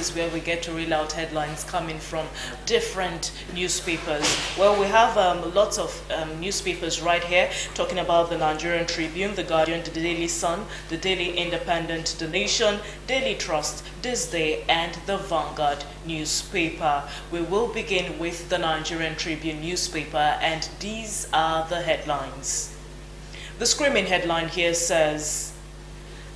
is where we get to reel out headlines coming from different newspapers. Well, we have lots of newspapers right here talking about the Nigerian Tribune, the Guardian, the Daily Sun, the Daily Independent, the Nation, Daily Trust, This Day, and the Vanguard newspaper. We will begin with the Nigerian Tribune newspaper, and these are the headlines. The screaming headline here says,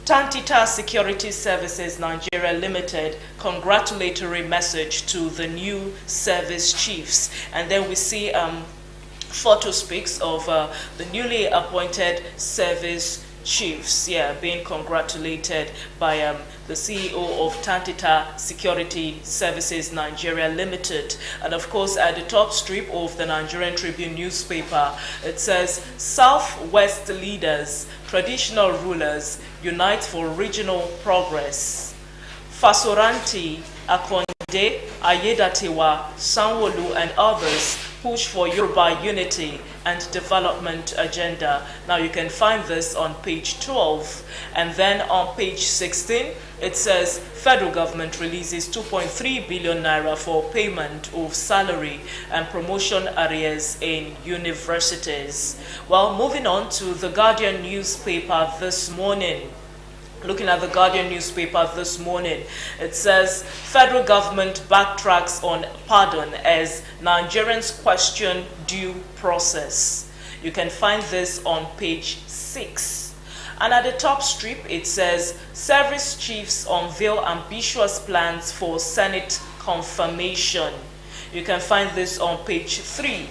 Tantita Security Services Nigeria Limited congratulatory message to the new service chiefs. And then we see photo speaks of the newly appointed service chiefs, being congratulated by the CEO of Tantita Security Services Nigeria Limited. And of course, at the top strip of the Nigerian Tribune newspaper, it says, Southwest leaders, traditional rulers, unite for regional progress. Fasoranti, Akonde, Ayedatewa, Sanwo-Olu, and others push for Yoruba unity and development agenda. Now you can find this on page 12. And then on page 16, it says federal government releases 2.3 billion naira for payment of salary and promotion arrears in universities. Well, moving on to the Guardian newspaper this morning. Looking at the Guardian newspaper this morning, it says federal government backtracks on pardon as Nigerians question due process. You can find this on page 6. And at the top strip, it says service chiefs unveil ambitious plans for Senate confirmation. You can find this on page 3.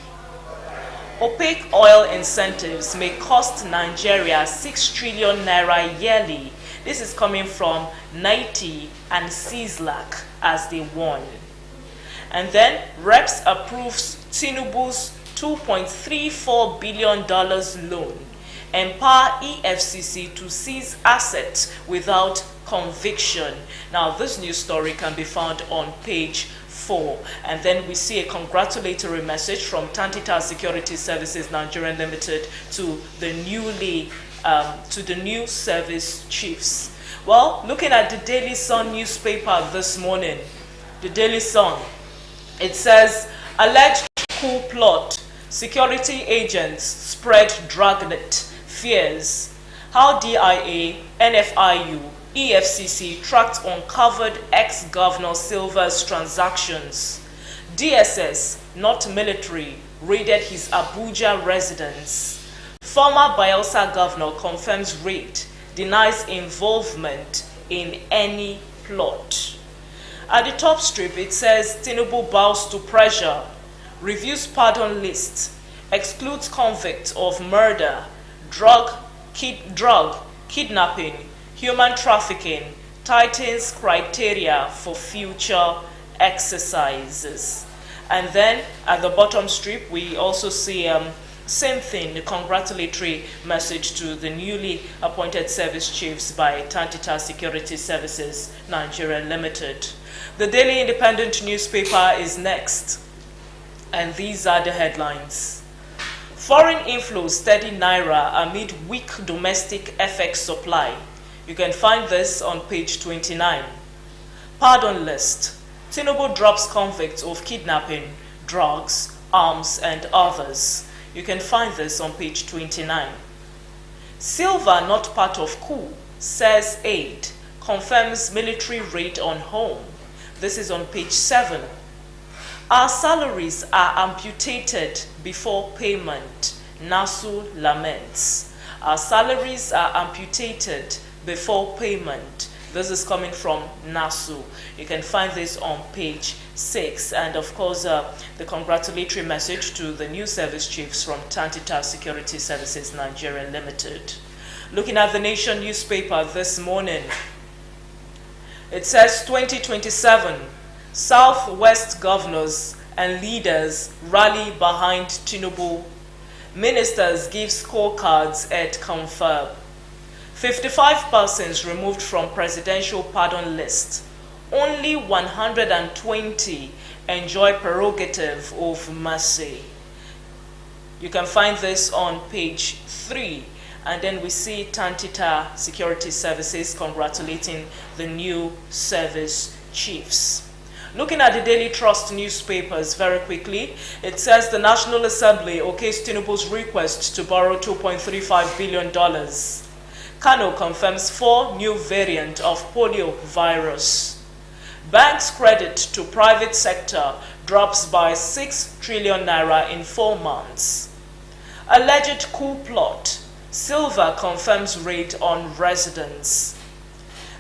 Opaque oil incentives may cost Nigeria 6 trillion naira yearly. This is coming from NITI and CISLAC as they warn. And then Reps approves Tinubu's $2.34 billion loan. Empower EFCC to seize assets without conviction. Now, this news story can be found on page 4. And then we see a congratulatory message from Tantita Security Services Nigeria Limited to the new service chiefs. Well, looking at the Daily Sun newspaper this morning, the Daily Sun, it says, alleged coup plot, security agents spread dragnet, fears. How DIA, NFIU, EFCC tracked uncovered ex-governor Silva's transactions. DSS, not military, raided his Abuja residence. Former Bayelsa governor confirms raid, denies involvement in any plot. At the top strip, it says Tinubu bows to pressure, reviews pardon list, excludes convict of murder, drug, kidnapping, human trafficking, tightens criteria for future exercises. And then at the bottom strip, we also see same thing, the congratulatory message to the newly appointed service chiefs by Tantita Security Services Nigeria Limited. The Daily Independent newspaper is next, and these are the headlines. Foreign inflows steady naira amid weak domestic FX supply. You can find this on page 29. Pardon list. Tinubu drops convicts of kidnapping, drugs, arms, and others. You can find this on page 29. Silva not part of coup, says aide, confirms military raid on home. This is on page 7. Our salaries are amputated before payment, NASU laments. Our salaries are amputated before payment. This is coming from NASU. You can find this on page 6. And of course, the congratulatory message to the new service chiefs from Tantita Security Services Nigeria Limited. Looking at the Nation newspaper this morning, it says 2027, Southwest governors and leaders rally behind Tinubu. Ministers give scorecards at confirm. 55 persons removed from presidential pardon list. Only 120 enjoy prerogative of mercy. You can find this on page 3. And then we see Tantita Security Services congratulating the new service chiefs. Looking at the Daily Trust newspapers very quickly, it says the National Assembly okays Tinubu's request to borrow $2.35 billion. Kano confirms 4 new variant of polio virus. Banks' credit to private sector drops by 6 trillion naira in 4 months. Alleged coup plot. Silva confirms raid on residents.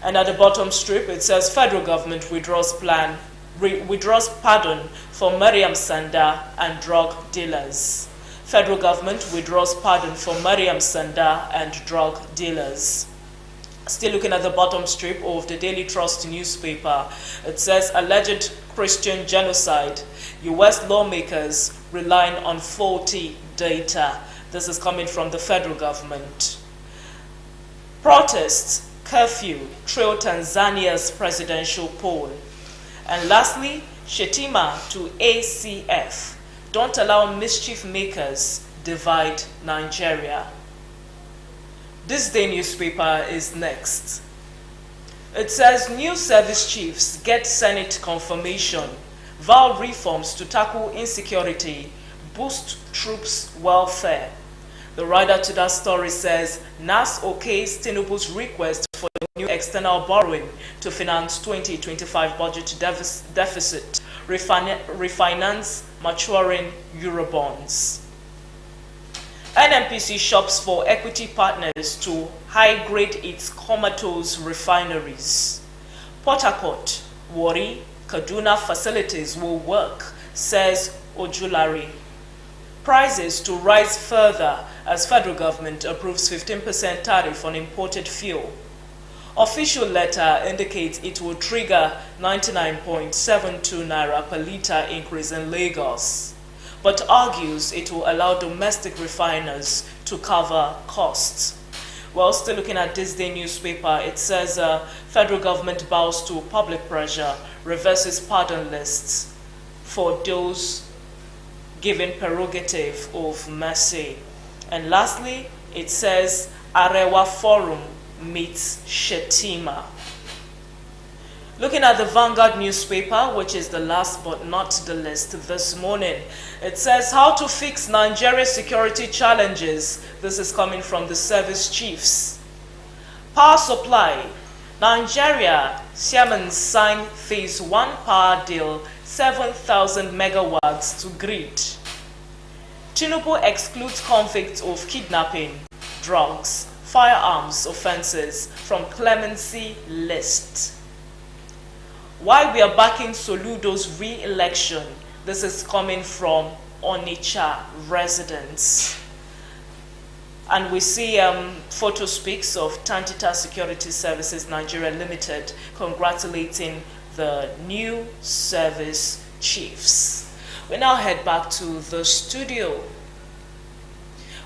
And at the bottom strip, it says federal government withdraws pardon for Mariam Sanda and drug dealers. Federal government withdraws pardon for Mariam Sanda and drug dealers. Still looking at the bottom strip of the Daily Trust newspaper, it says alleged Christian genocide. U.S. lawmakers relying on faulty data. This is coming from the federal government. Protests, curfew, trail Tanzania's presidential poll. And lastly, Shetima to ACF. Don't allow mischief makers divide Nigeria. This day newspaper is next. It says new service chiefs get Senate confirmation. Vow reforms to tackle insecurity, boost troops' welfare. The writer to that story says NAS okays Tinubu's request for new external borrowing to finance 2025 budget deficit, refinance maturing Eurobonds. NNPC shops for equity partners to high-grade its comatose refineries. Port Harcourt, Warri, Kaduna facilities will work, says Ojulari. Prices to rise further as federal government approves 15% tariff on imported fuel. Official letter indicates it will trigger 99.72 naira per litre increase in Lagos, but argues it will allow domestic refiners to cover costs. Well, still looking at this day newspaper, it says federal government bows to public pressure, reverses pardon lists for those given prerogative of mercy. And lastly, it says Arewa Forum meets Shetima. Looking at the Vanguard newspaper, which is the last but not the least this morning, it says how to fix Nigeria's security challenges. This is coming from the service chiefs. Power supply. Nigeria, Siemens sign phase 1 power deal, 7,000 megawatts to grid. Tinubu excludes convicts of kidnapping, drugs, firearms offenses from clemency list. Why we are backing Soludo's re-election. This is coming from Onitsha residents. And we see photo speaks of Tantita Security Services Nigeria Limited congratulating the new service chiefs. We now head back to the studio.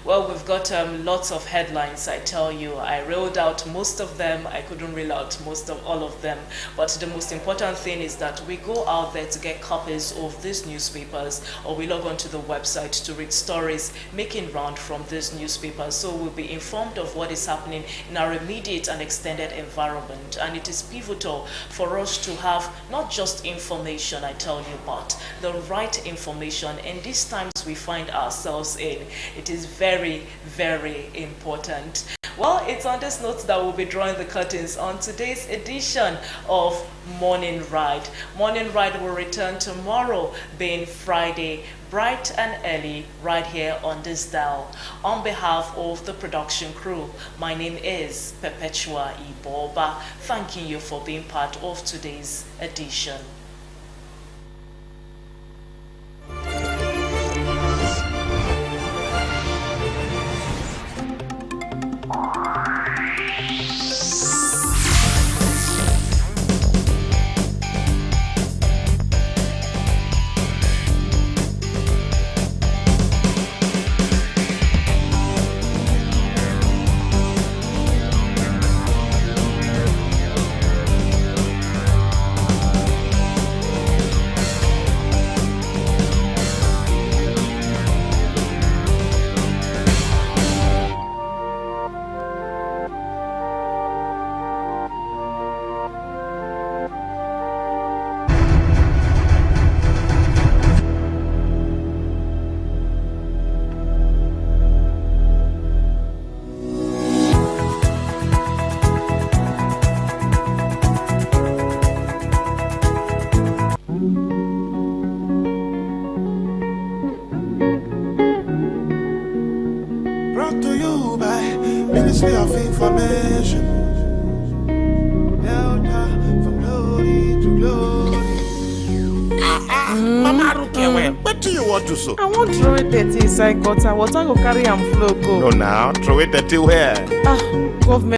Well, we've got lots of headlines, I tell you. I reeled out most of them. I couldn't reel out all of them. But the most important thing is that we go out there to get copies of these newspapers, or we log on to the website to read stories making round from these newspapers. So we'll be informed of what is happening in our immediate and extended environment. And it is pivotal for us to have not just information, I tell you, but the right information. In these times we find ourselves in, it is very, very important. Well, it's on this note that we'll be drawing the curtains on today's edition of Morning Ride. Morning Ride will return tomorrow, being Friday, bright and early, right here on this dial. On behalf of the production crew, my name is Perpetua Iboba, thanking you for being part of today's edition. Ministry of Information. Delta from glory to glory. Mama Rukewe, what do you want to so? I want throw it dirty inside gutter. Water go carry am flow go. No now, throw it dirty where? Government